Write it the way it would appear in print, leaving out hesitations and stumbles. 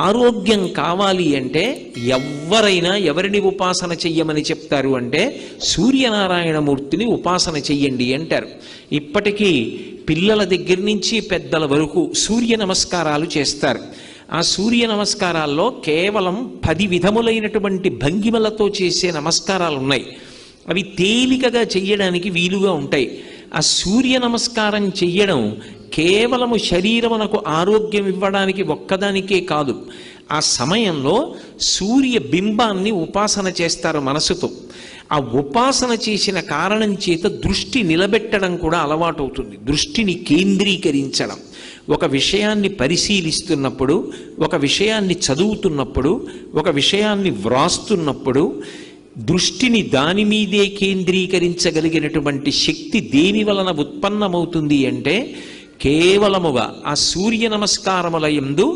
ఆరోగ్యం కావాలి అంటే ఎవరైనా ఎవరిని ఉపాసన చెయ్యమని చెప్తారు అంటే సూర్యనారాయణమూర్తిని ఉపాసన చెయ్యండి అంటారు. ఇప్పటికీ పిల్లల దగ్గర నుంచి పెద్దల వరకు సూర్య నమస్కారాలు చేస్తారు. ఆ సూర్య నమస్కారాల్లో కేవలం 10 విధములైనటువంటి భంగిమలతో చేసే నమస్కారాలు ఉన్నాయి. అవి తేలికగా చెయ్యడానికి వీలుగా ఉంటాయి. ఆ సూర్య నమస్కారం చెయ్యడం కేవలము శరీరమునకు ఆరోగ్యం ఇవ్వడానికి ఒక్కదానికే కాదు, ఆ సమయంలో సూర్య బింబాన్ని ఉపాసన చేస్తారు మనసుతో. ఆ ఉపాసన చేసిన కారణం చేత దృష్టి నిలబెట్టడం కూడా అలవాటు అవుతుంది. దృష్టిని కేంద్రీకరించడం, ఒక విషయాన్ని పరిశీలిస్తున్నప్పుడు, ఒక విషయాన్ని చదువుతున్నప్పుడు, ఒక విషయాన్ని వ్రాస్తున్నప్పుడు దృష్టిని దాని మీదే కేంద్రీకరించగలిగినటువంటి శక్తి దేని వలన ఉత్పన్నమవుతుంది అంటే కేవలముగా ఆ సూర్య నమస్కారముల యందు